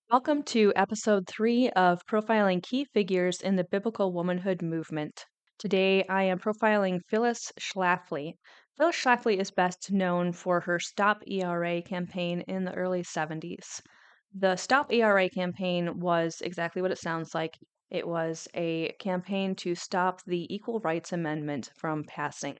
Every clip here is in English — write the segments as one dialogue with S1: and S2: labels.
S1: Welcome to episode 3 of Profiling Key Figures in the Biblical Womanhood Movement. Today I am profiling Phyllis Schlafly. Phyllis Schlafly is best known for her Stop ERA campaign in the early 70s. The Stop ERA campaign was exactly what it sounds like. It was a campaign to stop the Equal Rights Amendment from passing.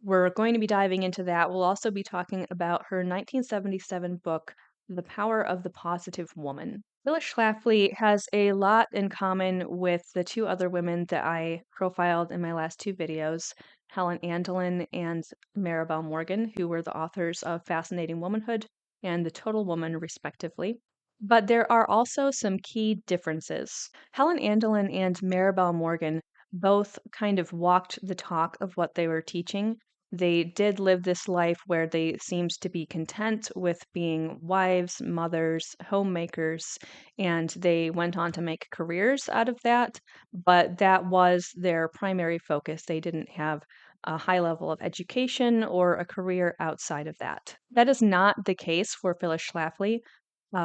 S1: We're going to be diving into that. We'll also be talking about her 1977 book, The Power of the Positive Woman. Phyllis Schlafly has a lot in common with the two other women that I profiled in my last two videos, Helen Andelin and Maribel Morgan, who were the authors of Fascinating Womanhood and The Total Woman, respectively. But there are also some key differences. Helen Andelin and Maribel Morgan both kind of walked the talk of what they were teaching. They did live this life where they seemed to be content with being wives, mothers, homemakers, and they went on to make careers out of that, but that was their primary focus. They didn't have a high level of education or a career outside of that. That is not the case for Phyllis Schlafly.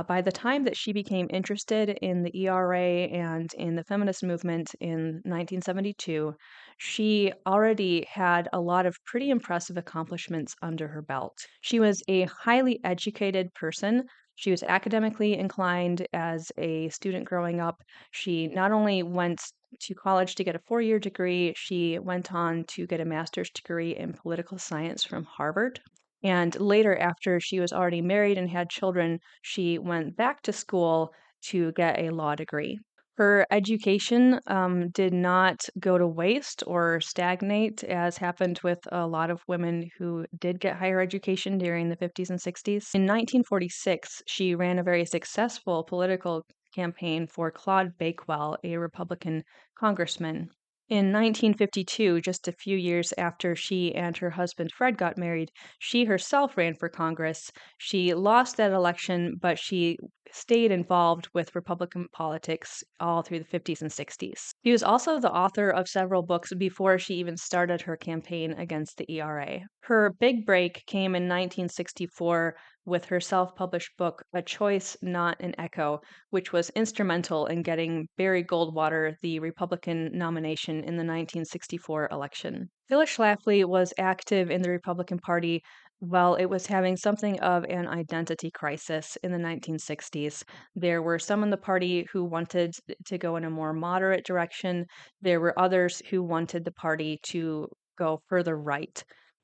S1: By the time that she became interested in the ERA and in the feminist movement in 1972, she already had a lot of pretty impressive accomplishments under her belt. She was a highly educated person. She was academically inclined as a student growing up. She not only went to college to get a 4-year degree, she went on to get a master's degree in political science from Harvard. And later, after she was already married and had children, she went back to school to get a law degree. Her education did not go to waste or stagnate, as happened with a lot of women who did get higher education during the 50s and 60s. In 1946, she ran a very successful political campaign for Claude Bakewell, a Republican congressman. In 1952, just a few years after she and her husband Fred got married, she herself ran for Congress. She lost that election, but she stayed involved with Republican politics all through the 50s and 60s. She was also the author of several books before she even started her campaign against the ERA. Her big break came in 1964 with her self-published book, A Choice, Not an Echo, which was instrumental in getting Barry Goldwater the Republican nomination in the 1964 election. Phyllis Schlafly was active in the Republican Party while it was having something of an identity crisis in the 1960s. There were some in the party who wanted to go in a more moderate direction. There were others who wanted the party to go further right.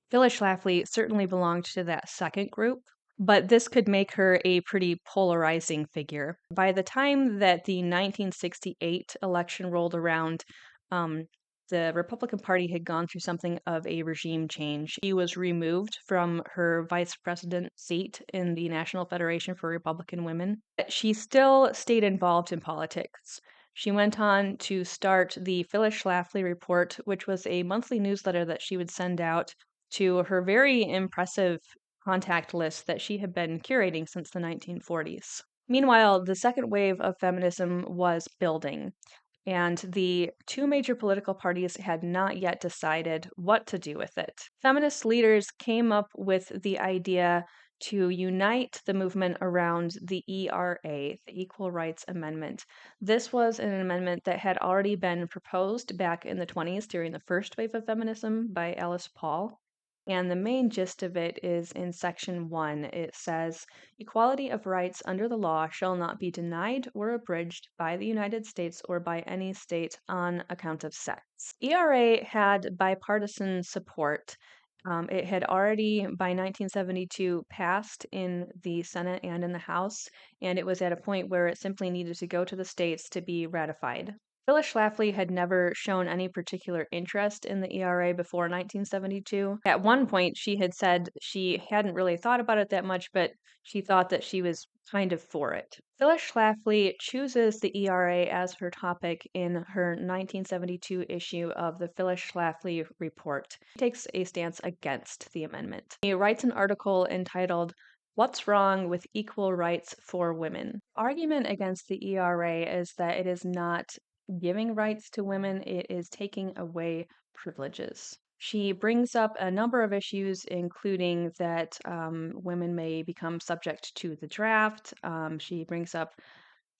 S1: Phyllis Schlafly certainly belonged to that second group, but this could make her a pretty polarizing figure. By the time that the 1968 election rolled around, the Republican Party had gone through something of a regime change. She was removed from her vice president seat in the National Federation for Republican Women. But she still stayed involved in politics. She went on to start the Phyllis Schlafly Report, which was a monthly newsletter that she would send out to her very impressive contact list that she had been curating since the 1940s. Meanwhile, the second wave of feminism was building, and the two major political parties had not yet decided what to do with it. Feminist leaders came up with the idea to unite the movement around the ERA, the Equal Rights Amendment. This was an amendment that had already been proposed back in the 20s during the first wave of feminism by Alice Paul. And the main gist of it is in section 1. It says, equality of rights under the law shall not be denied or abridged by the United States or by any state on account of sex. ERA had bipartisan support. It had already, by 1972, passed in the Senate and in the House, and it was at a point where it simply needed to go to the states to be ratified. Phyllis Schlafly had never shown any particular interest in the ERA before 1972. At one point, she had said she hadn't really thought about it that much, but she thought that she was kind of for it. Phyllis Schlafly chooses the ERA as her topic in her 1972 issue of the Phyllis Schlafly Report. She takes a stance against the amendment. She writes an article entitled, What's Wrong with Equal Rights for Women? Argument against the ERA is that it is not giving rights to women, it is taking away privileges. She brings up a number of issues, including that women may become subject to the draft. She brings up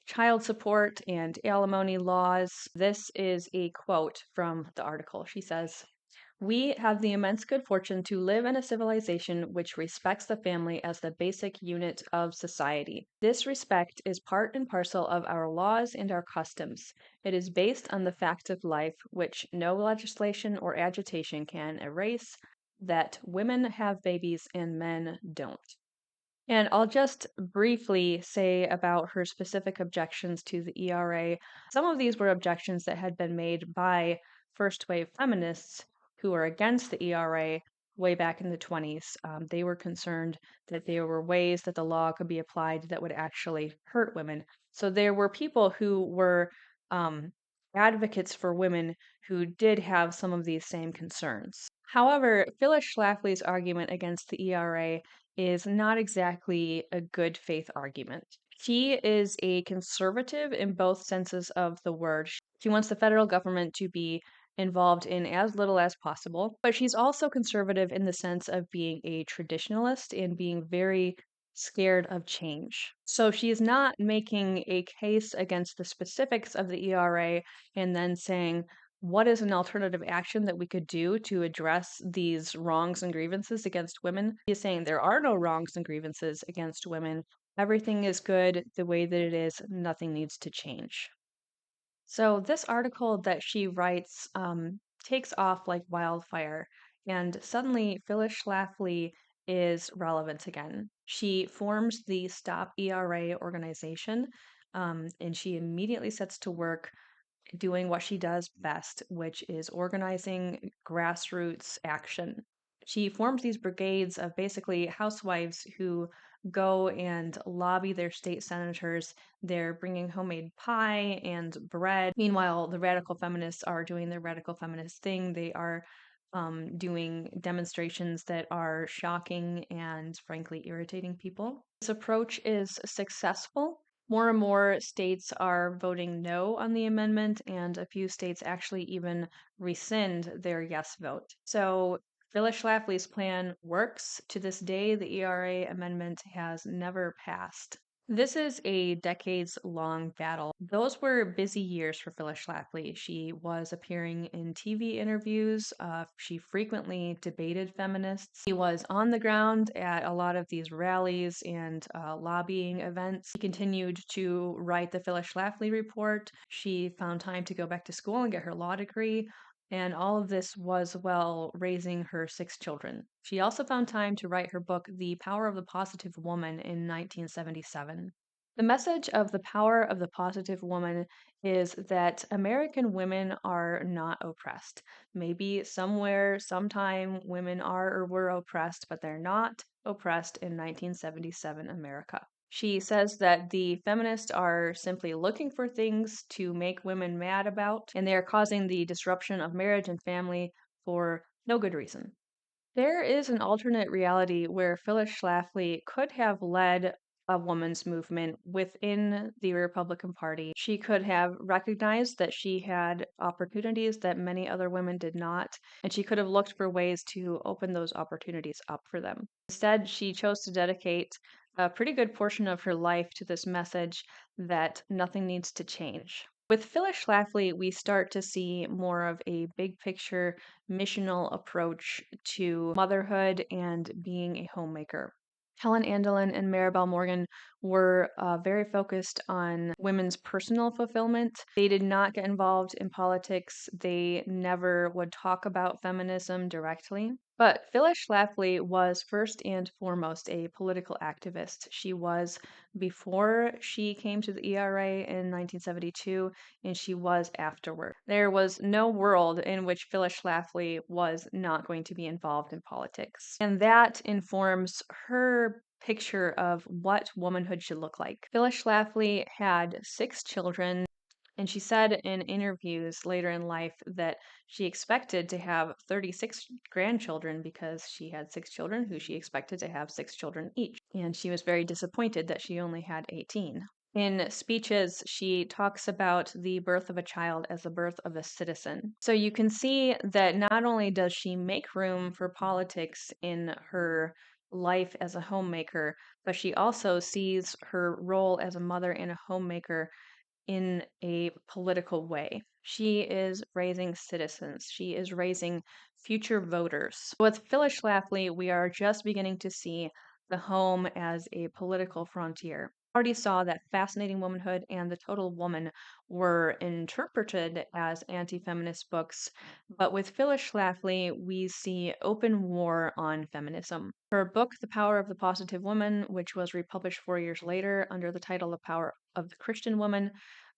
S1: child support and alimony laws. This is a quote from the article. She says, "We have the immense good fortune to live in a civilization which respects the family as the basic unit of society. This respect is part and parcel of our laws and our customs. It is based on the facts of life, which no legislation or agitation can erase, that women have babies and men don't." And I'll just briefly say about her specific objections to the ERA. Some of these were objections that had been made by first wave feminists who were against the ERA way back in the 20s. They were concerned that there were ways that the law could be applied that would actually hurt women. So there were people who were um, advocates for women who did have some of these same concerns. However, Phyllis Schlafly's argument against the ERA is not exactly a good faith argument. She is a conservative in both senses of the word. She wants the federal government to be involved in as little as possible, but she's also conservative in the sense of being a traditionalist and being very scared of change. So she is not making a case against the specifics of the ERA and then saying, what is an alternative action that we could do to address these wrongs and grievances against women? He is saying there are no wrongs and grievances against women. Everything is good the way that it is. Nothing needs to change. So, this article that she writes takes off like wildfire, and suddenly Phyllis Schlafly is relevant again. She forms the Stop ERA organization, and she immediately sets to work doing what she does best, which is organizing grassroots action. She forms these brigades of basically housewives who go and lobby their state senators. They're bringing homemade pie and bread. Meanwhile, the radical feminists are doing their radical feminist thing. They are doing demonstrations that are shocking and frankly irritating people. This approach is successful. More and more states are voting no on the amendment, and a few states actually even rescind their yes vote. So Phyllis Schlafly's plan works. To this day, the ERA amendment has never passed. This is a decades long battle. Those were busy years for Phyllis Schlafly. She was appearing in TV interviews. She frequently debated feminists. She was on the ground at a lot of these rallies and lobbying events. She continued to write the Phyllis Schlafly report. She found time to go back to school and get her law degree. And all of this was while raising her 6 children. She also found time to write her book, The Power of the Positive Woman, in 1977. The message of The Power of the Positive Woman is that American women are not oppressed. Maybe somewhere, sometime, women are or were oppressed, but they're not oppressed in 1977 America. She says that the feminists are simply looking for things to make women mad about, and they are causing the disruption of marriage and family for no good reason. There is an alternate reality where Phyllis Schlafly could have led a woman's movement within the Republican Party. She could have recognized that she had opportunities that many other women did not, and she could have looked for ways to open those opportunities up for them. Instead, she chose to dedicate a pretty good portion of her life to this message that nothing needs to change. With Phyllis Schlafly, we start to see more of a big picture missional approach to motherhood and being a homemaker. Helen Andelin and Maribel Morgan were very focused on women's personal fulfillment. They did not get involved in politics. They never would talk about feminism directly. But Phyllis Schlafly was first and foremost a political activist. She was before she came to the ERA in 1972, and she was afterward. There was no world in which Phyllis Schlafly was not going to be involved in politics. And that informs her picture of what womanhood should look like. Phyllis Schlafly had 6 children. And she said in interviews later in life that she expected to have 36 grandchildren because she had 6 children who she expected to have 6 children each. And she was very disappointed that she only had 18. In speeches, she talks about the birth of a child as the birth of a citizen. So you can see that not only does she make room for politics in her life as a homemaker, but she also sees her role as a mother and a homemaker in a political way. She is raising citizens. She is raising future voters. With Phyllis Schlafly, we are just beginning to see the home as a political frontier. Already saw that Fascinating Womanhood and The Total Woman were interpreted as anti-feminist books, but with Phyllis Schlafly, we see open war on feminism. Her book, The Power of the Positive Woman, which was republished 4 years later under the title The Power of the Christian Woman,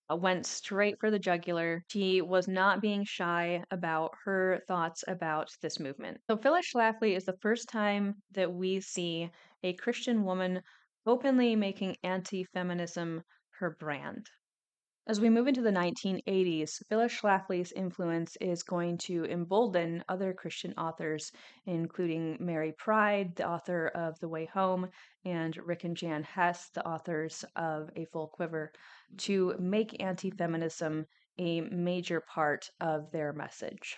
S1: went straight for the jugular. She was not being shy about her thoughts about this movement. So, Phyllis Schlafly is the first time that we see a Christian woman openly making anti feminism her brand. As we move into the 1980s, Phyllis Schlafly's influence is going to embolden other Christian authors, including Mary Pride, the author of The Way Home, and Rick and Jan Hess, the authors of A Full Quiver, to make anti feminism a major part of their message.